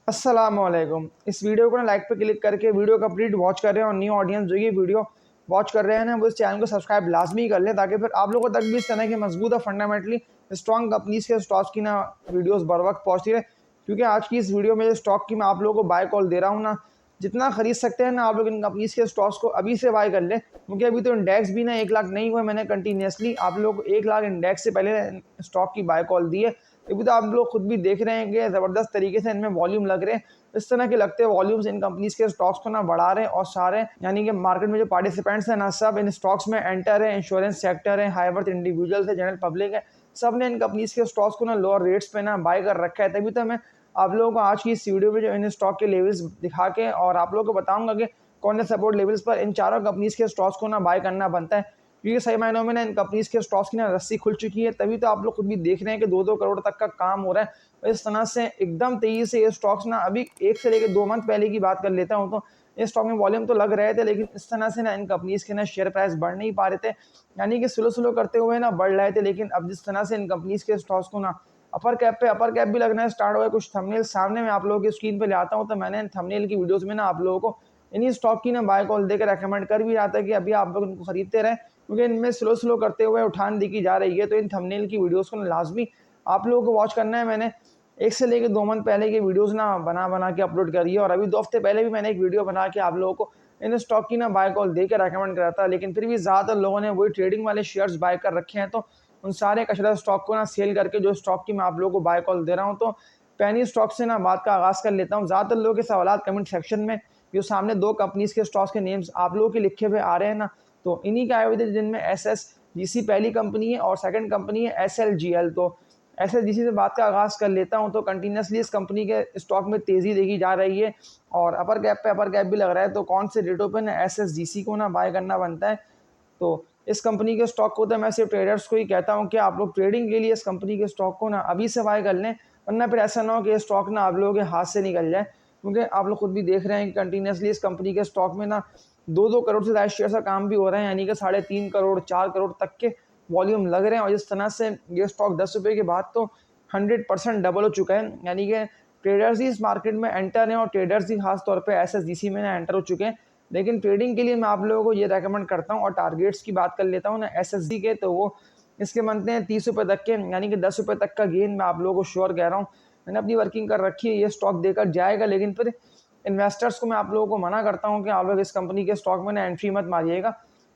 अस्सलामुअलैकुम। इस वीडियो को ना लाइक पे क्लिक करके वीडियो कंप्लीट वॉच कर रहे हैं और न्यू ऑडियंस जो ये वीडियो वॉच कर रहे हैं ना वो इस चैनल को सब्सक्राइब लाजमी कर लें ताकि फिर आप लोगों तक भी इस तरह की मजबूत और फंडामेंटली स्ट्रॉन्ग कंपनीज के स्टॉक्स की ना वीडियोस बर वक्त पहुँचती रहे। क्योंकि आज की इस वीडियो में जो स्टॉक की मैं आप लोगों को बाय कॉल दे रहा हूँ ना, जितना खरीद सकते हैं ना आप लोग इन कंपनीज के स्टॉक्स को अभी से बाय कर लें, क्योंकि अभी तो इंडेक्स भी ना 1 लाख नहीं हुए। मैंने कंटिन्यूसली आप लोग को 1 लाख इंडेक्स से पहले स्टॉक की बाय कॉल दी है। अभी तो आप लोग खुद भी देख रहे हैं कि ज़बरदस्त तरीके से इनमें वॉल्यूम लग रहे हैं। इस तरह के लगते वॉल्यूम्स इन कंपनीज के स्टॉक्स को ना बढ़ा रहे हैं और सारे यानी कि मार्केट में जो पार्टिसिपेंट्स हैं ना सब इन स्टॉक्स में एंटर है। इंश्योरेंस सेक्टर है, हाई वर्थ इंडिविजुअल्स है, जनरल पब्लिक है, सब ने इन कंपनीज के स्टॉक्स को ना लोअर रेट्स पे ना बाय कर रखा है। तभी तो मैं आप लोगों को आज की इस वीडियो में जो इन स्टॉक के लेवल्स दिखा के और आप लोगों को बताऊंगा कि कौन से सपोर्ट लेवल्स पर इन चारों कंपनीज के स्टॉक्स को ना बाय करना बनता है। क्योंकि सही मायनों में ना इन कंपनीज के स्टॉक्स की ना रस्सी खुल चुकी है। तभी तो आप लोग खुद भी देख रहे हैं कि 2-2 करोड़ तक का काम हो रहा है। और इस तरह से एकदम तेजी से ये स्टॉक्स ना अभी 1 से लेकर 2 मंथ पहले की बात कर लेता हूँ तो इस स्टॉक में वॉल्यूम तो लग रहे थे, लेकिन इस तरह से ना इन कंपनीज के ना शेयर प्राइस बढ़ नहीं पा रहे थे। यानी कि स्लो स्लो करते हुए ना बढ़ रहे थे, लेकिन अब जिस तरह से इन कंपनीज के स्टॉक्स को ना अपर कैप भी लगना स्टार्ट हो गया। कुछ थंबनेल सामने मैं आप लोगों की स्क्रीन पे ले आता हूँ, तो मैंने थंबनेल की वीडियोस में ना आप लोगों को इन्हीं स्टॉक की ना बाय कॉल देकर रेकमेंड कर भी रहा था कि अभी आप लोग इनको खरीदते रहे, क्योंकि इनमें स्लो स्लो करते हुए उठान दिखी जा रही है। तो इन थंबनेल की वीडियोस को लाजमी आप लोगों को वॉच करना है। मैंने 1 से लेकर 2 मंथ पहले की वीडियोस ना बना बना के अपलोड करी है और अभी 2 हफ्ते पहले भी मैंने एक वीडियो बना के आप लोगों को इन स्टॉक की ना बाय कॉल देकर रेकमेंड करा था। लेकिन फिर भी ज़्यादातर लोगों ने वही ट्रेडिंग वाले शेयर्स बाय कर रखे हैं, तो उन सारे कचरा स्टॉक को ना सेल करके जो स्टॉक की मैं आप लोगों को बाय कॉल दे रहा हूँ, तो पैनी स्टॉक से ना बात का आगाज़ कर लेता हूँ। ज़्यादातर लोगों के सवाल कमेंट सेक्शन में जो सामने 2 कंपनीज के स्टॉक्स के नेम्स आप लोगों के लिखे हुए आ रहे हैं ना, तो इन्हीं के आए हुए थे जिनमें SSGC पहली कंपनी है और सेकंड कंपनी है SLGL। तो SSGC से बात का आगाज़ कर लेता हूँ। तो कंटिन्यूसली इस कंपनी के स्टॉक में तेज़ी देखी जा रही है और अपर कैप भी लग रहा है। तो कौन से रेटों पे ना SSGC को ना बाय करना बनता है, तो इस कंपनी के स्टॉक को तो मैं सिर्फ ट्रेडर्स को ही कहता हूँ कि आप लोग ट्रेडिंग के लिए इस कंपनी के स्टॉक को ना अभी से बाय कर लें, वरना फिर ऐसा ना हो कि ये स्टॉक ना आप लोगों के हाथ से निकल जाए। क्योंकि आप लोग खुद भी देख रहे हैं कि कंटिन्यूसली इस कंपनी के स्टॉक में ना 2-2 करोड़ से ज़्यादा शेयर का काम भी हो रहा है, यानी कि 3.5 करोड़ 4 करोड़ तक के वॉल्यूम लग रहे हैं। और जिस तरह से ये स्टॉक 10 रुपये के बाद तो 100% डबल हो चुका है। यानी कि ट्रेडर्स ही इस मार्केट में एंटर हैं और ट्रेडर्स ही खास तौर पे SSGC में ना एंटर हो चुके हैं। लेकिन ट्रेडिंग के लिए मैं आप लोगों को ये रेकमेंड करता हूँ और टारगेट्स की बात कर लेता हूँ ना SSD के, तो वो इसके बनते हैं 30 रुपये तक के, यानी कि 10 रुपये तक का गेन मैं आप लोगों को श्योर कह रहा हूँ। मैंने अपनी वर्किंग कर रखी है, ये स्टॉक देकर जाएगा। लेकिन फिर इन्वेस्टर्स को मैं आप लोगों को मना करता हूँ कि आप लोग इस कंपनी के स्टॉक में ना एंट्री मत मारिएगा।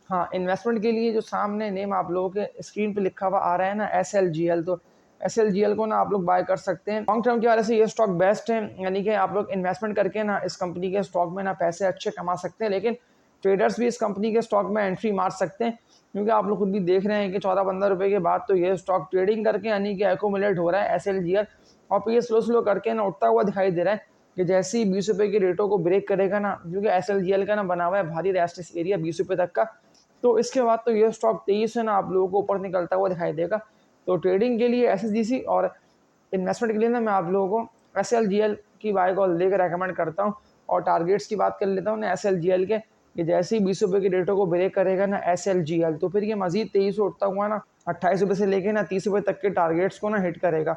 हाँ, इन्वेस्टमेंट के लिए जो सामने नेम आप लोगों के स्क्रीन पे लिखा हुआ आ रहा है ना SLGL, तो SLGL को ना आप लोग बाय कर सकते हैं। लॉन्ग टर्म की वजह से ये स्टॉक बेस्ट है, यानी कि आप लोग इन्वेस्टमेंट करके ना इस कंपनी के स्टॉक में ना पैसे अच्छे कमा सकते हैं। लेकिन ट्रेडर्स भी इस कंपनी के स्टॉक में एंट्री मार सकते हैं, क्योंकि आप लोग खुद भी देख रहे हैं कि 14-15 रुपये के बाद तो ये स्टॉक ट्रेडिंग करके यानी कि एक्यूमुलेट हो रहा है SLGL, और फिर ये स्लो स्लो करके ना उठता हुआ दिखाई दे रहा है कि जैसे ही 20 रुपये की रेटों को ब्रेक करेगा ना, क्योंकि SLGL का ना बना हुआ है भारी रेजिस्टेंस एरिया 20 रुपये तक का, तो इसके बाद तो ये स्टॉक तेजी से ना आप लोगों को ऊपर निकलता हुआ दिखाई देगा। तो ट्रेडिंग के लिए SSGC और इन्वेस्टमेंट के लिए ना मैं आप लोगों को SLGL की बाय कॉल लेकर रेकमेंड करता हूँ। और टारगेट्स की बात कर लेता हूँ ना SLGL के, कि जैसे ही 20 रुपये की रेटों को ब्रेक करेगा ना SLGL, तो फिर ये मजीद तेजी से उठता हुआ ना 28 रुपये से लेके ना 30 रुपये तक के टारगेट्स को ना हिट करेगा।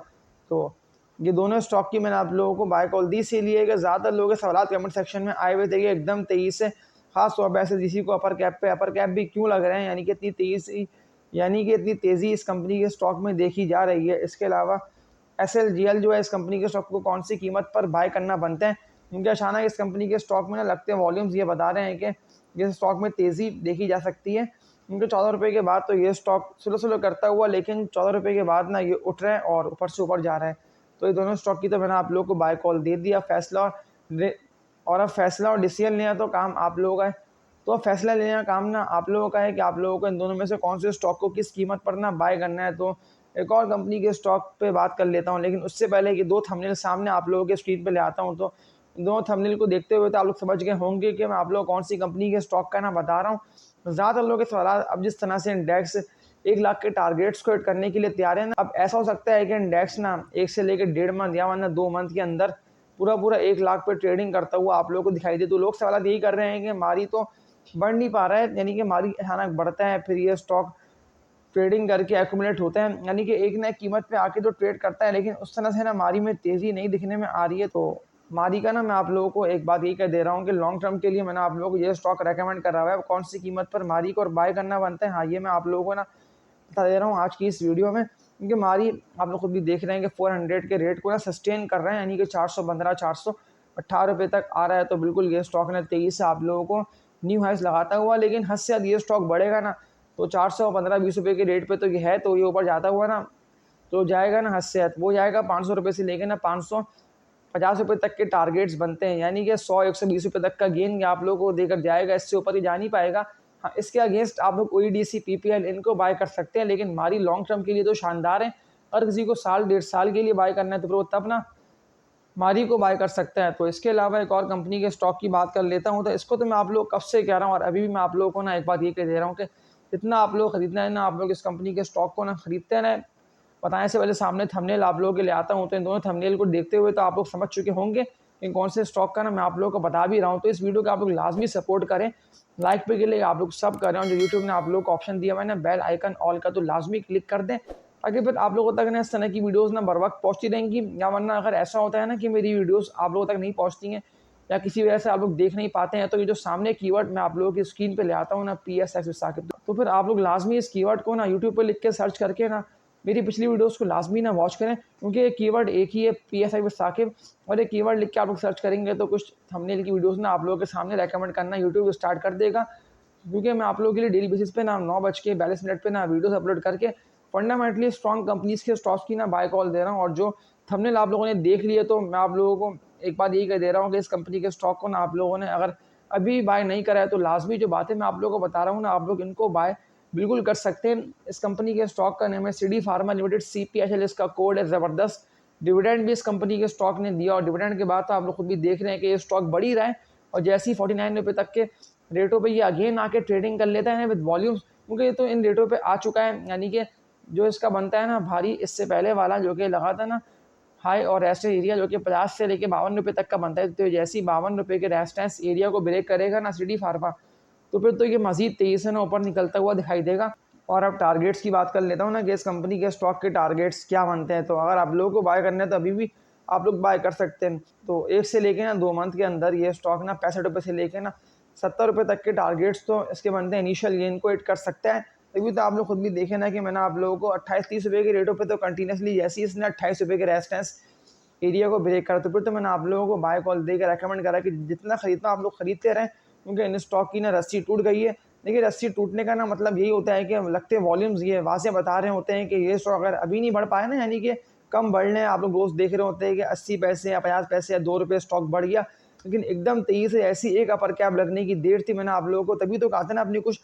तो ये दोनों स्टॉक की मैंने आप लोगों को बाय कॉल दी, इसीलिए कि ज़्यादातर लोगों के सवाल कमेंट सेक्शन में आए हुए थे कि एकदम तेजी से खास तौर पर SLGC को अपर कैप भी क्यों लग रहे हैं, यानी कि इतनी तेज़ी इस कंपनी के स्टॉक में देखी जा रही है। इसके अलावा SLGL जो है इस कंपनी के स्टॉक को कौन सी कीमत पर बाय करना बनता है, क्योंकि अचानक इस कंपनी के स्टॉक में ना लगते वॉल्यूम्स ये बता रहे हैं कि इस स्टॉक में तेज़ी देखी जा सकती है। क्योंकि 14 रुपये के बाद तो ये स्टॉक स्लो स्लो करता हुआ, लेकिन 14 रुपये के बाद ना ये उठ रहा है और ऊपर से ऊपर जा रहा है। तो ये दोनों स्टॉक की तो मैंने आप लोग को बाय कॉल दे दिया। अब फैसला और डिसीजन लेना तो काम आप लोगों का है। तो अब फैसला लेने का काम ना आप लोगों का है कि आप लोगों को इन दोनों में से कौन से स्टॉक को किस कीमत पर ना बाय करना है। तो एक और कंपनी के स्टॉक पे बात कर लेता हूँ, लेकिन उससे पहले कि 2 थंबनेल सामने आप लोगों के स्क्रीन पे ले आता हूँ। तो दोनों थंबनेल को देखते हुए तो आप लोग समझ गए होंगे कि मैं आप लोग कौन सी कंपनी के स्टॉक का ना बता रहा हूँ। ज़्यादातर लोगों के सवाल अब जिस तरह से इंडेक्स 1 लाख के टारगेट्स को हिट करने के लिए तैयार है ना, अब ऐसा हो सकता है कि इंडेक्स ना 1 से लेकर 1.5 मंथ या वरना 2 मंथ के अंदर पूरा 1 लाख पे ट्रेडिंग करता हुआ आप लोगों को दिखाई दे। तो लोग सवाल यही कर रहे हैं कि हमारी तो बढ़ नहीं पा रहा है, यानी कि हमारी अचानक बढ़ता है फिर ये स्टॉक ट्रेडिंग करके एक्यूमुलेट होते हैं, यानी कि एक ना एक कीमत पे आके तो ट्रेड करता है, लेकिन उस तरह से ना हमारी में तेज़ी नहीं दिखने में आ रही है। तो मारी का ना मैं आप लोगों को एक बात यही कह दे रहा हूँ कि लॉन्ग टर्म के लिए मैंने आप लोगों को ये स्टॉक रेकमेंड करा हुआ है। कौन सी कीमत पर मारी को और बाय करना बनता है, हाँ ये मैं आप लोगों को ना बता दे रहा हूँ आज की इस वीडियो में। क्योंकि मारी आप लोग खुद भी देख रहे हैं कि 400 के रेट को ना सस्टेन कर रहे हैं, यानी कि 415 418 रुपये तक आ रहा है। तो बिल्कुल ये स्टॉक ने तेज़ी से आप लोगों को न्यू हाइस लगाता हुआ, लेकिन हद से ज़्यादा ये स्टॉक बढ़ेगा ना तो 415-20 रुपये के रेट पे तो ये है, तो ये ऊपर जाता हुआ ना तो जाएगा ना हद से ज़्यादा, वो जाएगा 500 रुपये से लेकर ना 550 रुपये तक के टारगेट्स बनते हैं, यानी कि 100-120 रुपये तक का गेन आप लोगों को देकर जाएगा। इससे ऊपर ही जा नहीं पाएगा। हाँ, इसके अगेंस्ट आप लोग ओईडीसी, पीपीएल इनको बाय कर सकते हैं, लेकिन हमारी लॉन्ग टर्म के लिए तो शानदार है। अगर किसी को साल 1.5 साल के लिए बाय करना है तो फिर वो तब ना मारी को बाय कर सकता है। तो इसके अलावा एक और कंपनी के स्टॉक की बात कर लेता हूँ, तो इसको तो मैं आप लोग कब से कह रहा हूँ और अभी भी मैं आप लोगों को ना एक बात ये कह दे रहा हूँ कि जितना आप लोग खरीदना है ना, आप लोग इस कंपनी के स्टॉक को ना खरीदते रहें। बताने से पहले सामने थंबनेल आप लोगों के लिए आता हूँ, तो इन दोनों थंबनेल को देखते हुए तो आप लोग समझ चुके होंगे कि कौन से स्टॉक का ना मैं आप लोगों को बता भी रहा हूँ। तो इस वीडियो को आप लोग लाजमी सपोर्ट करें, लाइक पे के लिए आप लोग सब कर रहे हो। जो यूट्यूब ने आप लोग को ऑप्शन दिया हुआ है ना बेल आइकन ऑल का, तो लाजमी क्लिक कर दें, ताकि फिर आप लोगों तक ना इस तरह की वीडियोस ना बर वक्त पहुँचती रहेंगी। या वरना अगर ऐसा होता है ना कि मेरी वीडियोस आप लोगों तक नहीं पहुँचती हैं या किसी वजह से आप लोग देख नहीं पाते हैं, तो ये जो सामने कीवर्ड मैं आप लोगों की स्क्रीन पे ले आता हूँ ना, PSX साकिब, तो फिर आप लोग लाजमी इस कीवर्ड को ना यूट्यूब पर लिख के सर्च करके ना मेरी पिछली वीडियोस को लाजमी ना वॉच करें। क्योंकि ये कीवर्ड एक ही है, PSI विद साकिब, और ये कीवर्ड लिख के आप लोग सर्च करेंगे तो कुछ थंबनेल की वीडियोस ना आप लोगों के सामने रेकमेंड करना यूट्यूब स्टार्ट कर देगा। क्योंकि मैं आप लोगों के लिए डेली बेसिस पे ना 9:42 पे ना वीडियोस अपलोड करके फंडामेंटली स्ट्रॉन्ग कंपनीज के स्टॉक्स की ना बाय कॉल दे रहा हूँ। और जो थंबनेल आप लोगों ने देख लिया, तो मैं आप लोगों को एक बात यही कह दे रहा हूँ कि इस कंपनी के स्टॉक को ना आप लोगों ने अगर अभी बाय नहीं करा है तो लाजमी जो बातें मैं आप लोगों को बता रहा हूँ ना, आप लोग इनको बाय बिल्कुल कर सकते हैं। इस कंपनी के स्टॉक का नेम है CD फार्मा लिमिटेड, CPHL इसका कोड है। ज़बरदस्त डिविडेंड भी इस कंपनी के स्टॉक ने दिया, और डिविडेंड के बाद तो आप लोग खुद भी देख रहे हैं कि ये स्टॉक बढ़ ही रहा है। और जैसे ही 49 रुपये तक के रेटों पे ये अगेन आके ट्रेडिंग कर लेता है विद वॉल्यूम्स, क्योंकि ये तो इन रेटों पे आ चुका है। यानी कि जो इसका बनता है ना भारी, इससे पहले वाला जो कि लगा था ना हाई और रेजिस्टेंस एरिया, जो कि 50 से लेके 52 रुपये तक का बनता है, तो जैसे ही 52 रुपये के रेजिस्टेंस एरिया को ब्रेक करेगा ना CD फार्मा, तो फिर तो ये मजीद तेजी से ना ऊपर निकलता हुआ दिखाई देगा। और अब टारगेट्स की बात कर लेता हूँ ना कि इस कंपनी के स्टॉक के टारगेट्स क्या बनते हैं। तो अगर आप लोगों को बाय करना है तो अभी भी आप लोग बाय कर सकते हैं। तो 1 से लेके ना 2 मंथ के अंदर ये स्टॉक ना 65 रुपये से लेके ना 70 रुपये तक के टारगेट्स तो इसके बनते हैं। इनिशियल गेन को हिट कर सकता है। तभी तो आप लोग खुद भी देखें ना कि मैंने आप लोगों को 28-30 रुपये के रेटों पे तो कंटिन्यूसली, जैसे ही इसने 28 रुपये के रेजिस्टेंस एरिया को ब्रेक करा, तो फिर तो मैंने आप लोगों को बाय कॉल देकर रेकमेंड करा कि जितना खरीदना आप लोग खरीदते रहें, क्योंकि इन स्टॉक की ना रस्सी टूट गई है। देखिए, रस्सी टूटने का ना मतलब यही होता है कि लगते वॉल्यूम्स ये वाज़ेह बता रहे होते हैं कि ये स्टॉक अगर अभी नहीं बढ़ पाया ना, यानी कि कम बढ़ रहे हैं, आप लोग रोज़ देख रहे होते हैं कि 80 पैसे या 50 पैसे या 2 रुपये स्टॉक बढ़ गया, लेकिन एकदम तेज़ी से ऐसी एक अपर कैप लगने की देर थी। मैंने आप लोगों को तभी तो कहा था ना अपनी कुछ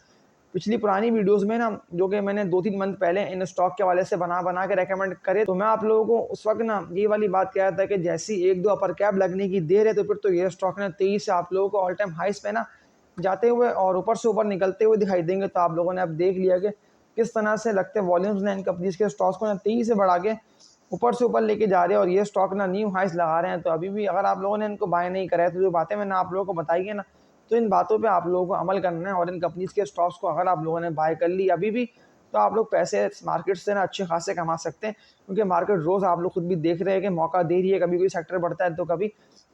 पिछली पुरानी वीडियोस में ना, जो कि मैंने 2-3 मंथ पहले इन स्टॉक के हवाले से बना के रेकमेंड करे, तो मैं आप लोगों को उस वक्त ना ये वाली बात कह रहा था कि जैसी 1-2 अपर कैप लगने की देर है, तो फिर तो ये स्टॉक ना तेज़ी से आप लोगों को ऑल टाइम हाइस पे ना जाते हुए और ऊपर से ऊपर निकलते हुए दिखाई देंगे। तो आप लोगों ने अब देख लिया कि किस तरह से लगते वॉल्यूम्स ने इन कंपनीज के स्टॉक्स को ना तेज़ी से बढ़ा के ऊपर से ऊपर लेके जा रहे हैं, और ये स्टॉक ना न्यू हाइस लगा रहे हैं। तो अभी भी अगर आप लोगों ने इनको बाय नहीं करा है, तो जो बातें मैंने आप लोगों को बताई है ना, तो इन बातों पे आप लोगों को अमल करना है। और इन कंपनीज के स्टॉक्स को अगर आप लोगों ने बाय कर ली अभी भी, तो आप लोग पैसे मार्केट से ना अच्छे खासे कमा सकते हैं। क्योंकि मार्केट रोज़ आप लोग खुद भी देख रहे हैं कि मौका दे रही है, कभी कोई सेक्टर बढ़ता है तो कभी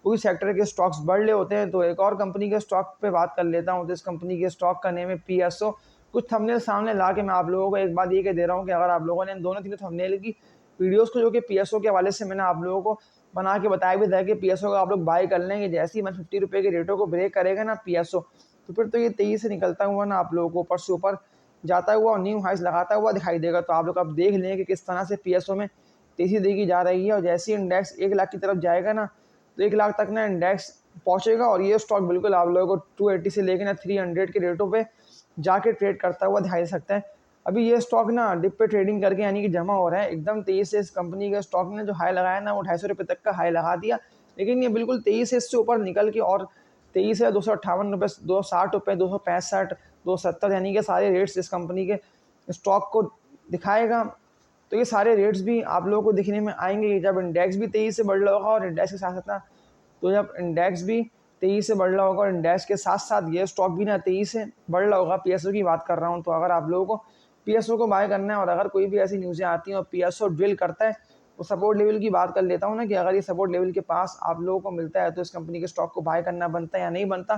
कोई सेक्टर के स्टॉक्स बढ़ रहे होते हैं। तो एक और कंपनी के स्टॉक पे बात कर लेता हूँ। तो इस कंपनी के स्टॉक का नेम है PSO। कुछ थंबनेल सामने ला के मैं आप लोगों को एक बात ये कह दे रहा हूँ कि अगर आप लोगों ने इन दोनों तीनों थंबनेल की वीडियोस को, जो कि PSO के हवाले से मैंने आप लोगों को बना के बताया भी था कि PSO का आप लोग बाय कर लेंगे, जैसे ही 150 रुपये के रेटों को ब्रेक करेगा ना PSO, तो फिर तो ये तेज़ी से निकलता हुआ ना आप लोगों को ऊपर से ऊपर जाता हुआ और न्यू हाइस लगाता हुआ दिखाई देगा। तो आप लोग अब देख लें कि किस तरह से PSO में तेज़ी देखी जा रही है। और जैसे ही इंडेक्स 1 लाख की तरफ जाएगा ना, तो 1 लाख तक ना इंडेक्स पहुँचेगा, और ये स्टॉक बिल्कुल आप लोगों को 280 से लेकर ना 300 के रेटों पे जाके ट्रेड करता हुआ दिखाई दे सकता है। अभी ये स्टॉक ना डिप पे ट्रेडिंग करके यानी कि जमा हो रहा है एकदम तेज़ी से। इस कंपनी के स्टॉक ने जो हाई लगाया ना, वो 250 रुपये तक का हाई लगा दिया, लेकिन ये बिल्कुल तेज़ी से इससे ऊपर निकल के और तेज़ी से 258 रुपये, 260 रुपये, 265, 270, यानी कि सारे रेट्स इस कंपनी के स्टॉक को दिखाएगा। तो ये सारे रेट्स भी आप लोगों को दिखने में आएंगे जब इंडेक्स भी तेज़ी से बढ़ रहा होगा, और इंडेक्स के साथ साथ ना, तो जब इंडेक्स भी तेज़ी से बढ़ रहा होगा और इंडेक्स के साथ साथ ये स्टॉक भी ना तेज़ी से बढ़ रहा होगा। PSO की बात कर रहा हूँ। तो अगर आप लोगों को PSO को बाय करना है, और अगर कोई भी ऐसी न्यूज़ें आती हैं और PSO ड्रिल करता है, तो सपोर्ट लेवल की बात कर लेता हूँ ना कि अगर ये सपोर्ट लेवल के पास आप लोगों को मिलता है तो इस कंपनी के स्टॉक को बाय करना बनता है या नहीं बनता।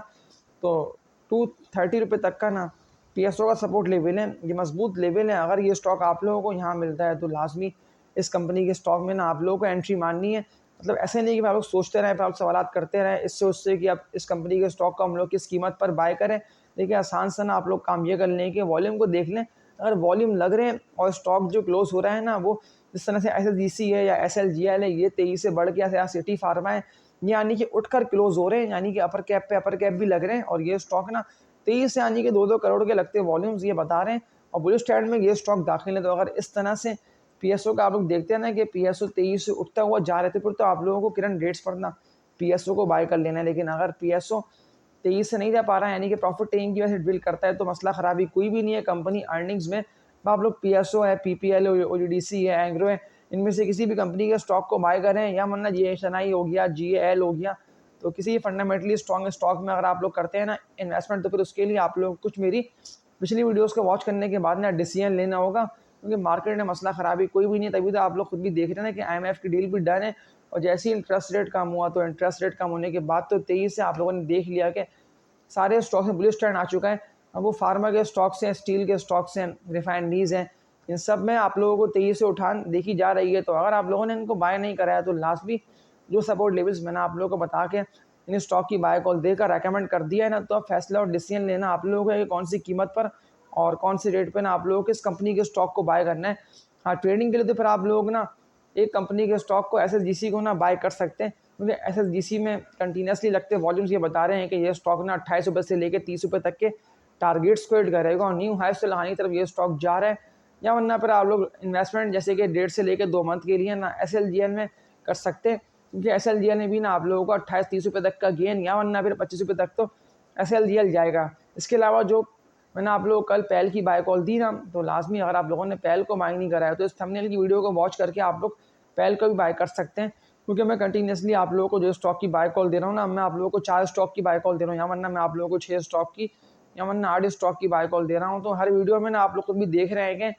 तो 230 रुपये तक का ना पीएसओ का सपोर्ट लेवल है, ये मजबूत लेवल है। अगर ये स्टॉक आप लोगों को यहाँ मिलता है तो लाजमी इस कंपनी के स्टॉक में ना आप लोगों को एंट्री मारनी है। मतलब ऐसे नहीं कि आप लोग सोचते रहें, फिर आप सवाल करते रहें इससे उससे कि आप इस कंपनी के स्टॉक को हम लोग किस कीमत पर बाय करें। देखिए आसान सा ना आप लोग काम ये कर लें कि वॉल्यूम को देख लें। अगर वॉल्यूम लग रहे हैं और स्टॉक जो क्लोज हो रहा है ना वो जिस तरह से SSGC है या SLGL है, ये 23 से बढ़ के या सिटी फार्मा है, यानी कि उठकर क्लोज हो रहे हैं, यानी कि अपर कैप पे अपर कैप भी लग रहे हैं। और ये स्टॉक ना 23 से यानी कि 2-2 करोड़ के लगते वॉल्यूम्स ये बता रहे हैं और बुलिश ट्रेंड में ये स्टॉक दाखिल है। तो अगर इस तरह से पीएसओ का आप लोग देखते हैं ना कि पीएसओ 23 से उठता हुआ जा रहे थे, फिर तो आप लोगों को किरण रेट्स पर ना पीएसओ को बाय कर लेना है। लेकिन अगर पीएसओ 23 से नहीं जा पा रहा है यानी कि प्रॉफिट टेकिंग की वजह से ड्रिल करता है तो मसला खराबी कोई भी नहीं है कंपनी अर्निंग्स में। तो आप लोग पीएसओ है, पीपीएल है, ओजीडीसी है, एंग्रो है, इनमें से किसी भी कंपनी के स्टॉक को बाय करें या वरना जीएसएनआई हो गया, जीएल हो गया। तो किसी फंडामेंटली स्ट्रॉन्ग स्टॉक में अगर आप लोग करते हैं ना इन्वेस्टमेंट तो फिर उसके लिए आप लोग कुछ मेरी पिछली वीडियोस को वॉच करने के बाद ना डिसीजन लेना होगा, क्योंकि मार्केट में मसला खराबी कोई भी नहीं है। तभी तो आप लोग खुद भी देख रहे हैं ना कि IMF की डील भी डन है और जैसे ही इंटरेस्ट रेट कम हुआ तो इंटरेस्ट रेट कम होने के बाद तो 23 से आप लोगों ने देख लिया कि सारे स्टॉक्स में बुलिश ट्रेंड आ चुका है। अब वो फार्मा के स्टॉक्स हैं, स्टील के स्टॉक्स हैं, रिफाइनरीज हैं, इन सब में आप लोगों को 23 से उठान देखी जा रही है। तो अगर आप लोगों ने इनको बाय नहीं कराया तो लास्ट भी जो सपोर्ट लेवल्स मैंने आप लोगों को बता के इन स्टॉक की बाय कॉल देकर रेकमेंड कर दिया है ना, तो अब फैसला और डिसीजन लेना आप लोगों को है कि कौन सी कीमत पर और कौन सी रेट पे ना आप लोगों को किस कंपनी के स्टॉक को बाय करना है। हाँ, ट्रेडिंग के लिए तो फिर आप लोग ना एक कंपनी के स्टॉक को SSGC को ना बाय कर सकते हैं, क्योंकि SSGC में कंटिन्यूसली लगते वॉल्यूम्स ये बता रहे हैं कि ये स्टॉक ना 28 रुपये से लेकर 30 रुपये तक के टारगेट्स को हिट करेगा और न्यू हाई से लगाने की तरफ ये स्टॉक जा रहा है। या वरना फिर आप लोग इन्वेस्टमेंट जैसे कि 1.5 से लेकर 2 मंथ के लिए ना SLGL में कर सकते हैं, क्योंकि SLGL में भी ना आप लोगों को 28-30 रुपये तक का गेन या वरना फिर 25 रुपये तक तो SLGL जाएगा। इसके अलावा जो मैंने आप लोगों को कल पैल की बाय कॉल दी ना, तो लाजमी अगर आप लोगों ने पैल को बाय नहीं कराया तो इस थंबनेल की वीडियो को वॉच करके आप लोग पैल को भी बाय कर सकते हैं, क्योंकि मैं कंटिन्यूसली आप लोगों को जो स्टॉक की बाय कॉल दे रहा हूँ ना, मैं आप लोगों को 4 स्टॉक की बाय कॉल दे रहा हूँ या वरना मैं आप लोगों को 6 स्टॉक की या वरना 8 स्टॉक की बाय कॉल दे रहा हूँ। तो हर वीडियो में ना आप लोग खुद भी देख रहे हैं कि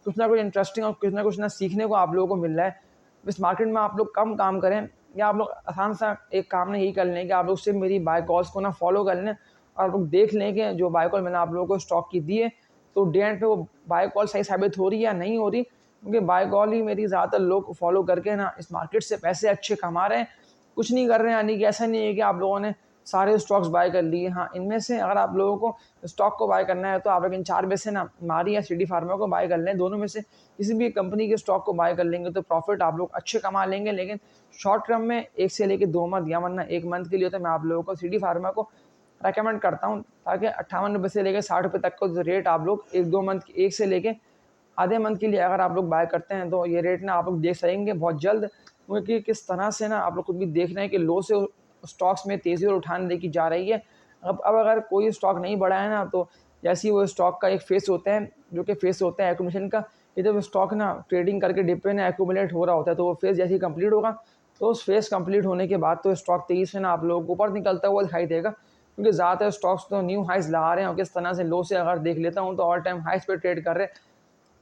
कुछ ना कुछ इंटरेस्टिंग और कुछ ना सीखने को आप लोगों को मिल रहा है। इस मार्केट में आप लोग कम काम करें या आप लोग आसान सा एक काम नहीं कर लें कि आप लोग सिर्फ मेरी बाय कॉल्स को ना फॉलो कर लें और आप लोग देख लें कि जो बाय कॉल मैंने आप लोगों को स्टॉक की दी है तो डे एंड पे वो बाय कॉल सही साबित हो रही है या नहीं हो रही, क्योंकि बाय कॉल ही मेरी ज़्यादातर लोग फॉलो करके ना इस मार्केट से पैसे अच्छे कमा रहे हैं, कुछ नहीं कर रहे हैं। यानी कि ऐसा नहीं है कि आप लोगों ने सारे स्टॉक्स बाय कर लिए। हाँ, इनमें से अगर आप लोगों को स्टॉक को बाय करना है तो आप लोग इन 4 में से ना मारी या सिटी फार्मा को बाय कर लें। दोनों में से किसी भी कंपनी के स्टॉक को बाय कर लेंगे तो प्रॉफिट आप लोग अच्छे कमा लेंगे। लेकिन शॉर्ट टर्म में 1 से लेकर 2 मंथ या वरना 1 मंथ के लिए तो मैं आप लोगों को सिटी फार्मा को रेकमेंड करता हूँ, ताकि 58 रुपये से लेकर 60 रुपये तक को रेट आप लोग 1-2 मंथ 1 से लेके आधे मंथ के लिए अगर आप लोग बाय करते हैं तो ये रेट ना आप लोग देख सकेंगे बहुत जल्द, क्योंकि किस तरह से ना आप लोग खुद भी देख रहे हैं कि लो से स्टॉक्स में तेज़ी और उठान देखी जा रही है। अब अगर कोई स्टॉक नहीं बढ़ा है ना तो जैसे ही वो स्टॉक का एक फेस होता है जो कि फेस होता है एक्यूमुलेशन का, कि जब स्टॉक ना ट्रेडिंग करके डिप पे ना एक्यूमुलेट हो रहा होता है तो वो फेस जैसे ही कंप्लीट होगा तो उस फेस कंप्लीट होने के बाद तो स्टॉक 23 में ना आप लोगों को ऊपर निकलता हुआ दिखाई देगा, क्योंकि ज़्यादातर स्टॉक्स तो न्यू हाइज लगा रहे हैं और किस तरह से लो से अगर देख लेता हूँ तो ऑल टाइम हाइज पे ट्रेड कर रहे हैं।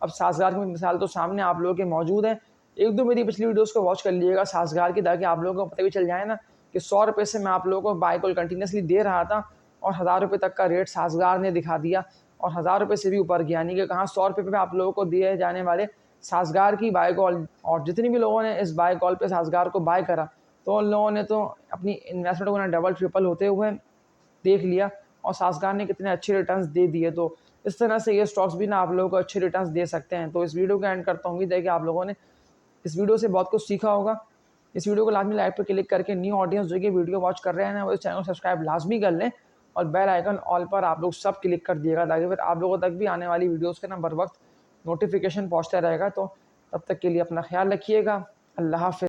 अब सासगार की मिसाल तो सामने आप लोगों के मौजूद है। 1-2 मेरी पिछली वीडियोस को वॉच कर लीजिएगा सासगार की, ताकि आप लोगों को पता भी चल जाए ना कि 100 रुपये से मैं आप लोगों को बाय कॉल कंटिन्यूसली दे रहा था और 1000 रुपये तक का रेट सासगार ने दिखा दिया और 1000 रुपये से भी ऊपर गया, यानी कि कहाँ 100 रुपये पे आप लोगों को दिए जाने वाले सासगार की बाय कॉल। और जितनी भी लोगों ने इस बाय कॉल पे सासगार को बाय करा तो उन लोगों ने तो अपनी इन्वेस्टमेंट को ना डबल ट्रिपल होते हुए देख लिया और सासगार ने कितने अच्छे रिटर्न्स दे दिए। तो इस तरह से ये स्टॉक्स भी ना आप लोगों को अच्छे रिटर्न्स दे सकते हैं। तो इस वीडियो का एंड करता हूँ, उम्मीद है कि आप लोगों ने इस वीडियो से बहुत कुछ सीखा होगा। इस वीडियो को लाजमी लाइक पे क्लिक करके न्यू ऑडियंस जो कि वीडियो वॉच कर रहे हैं ना वो इस चैनल को सब्सक्राइब लाजमी कर लें और बेल आइकन ऑल पर आप लोग सब क्लिक कर दिएगा, ताकि फिर आप लोगों तक भी आने वाली वीडियोज़ का ना बर वक्त नोटिफिकेशन पहुँचता रहेगा। तो तब तक के लिए अपना ख्याल रखिएगा। अल्लाह हाफ़िज़।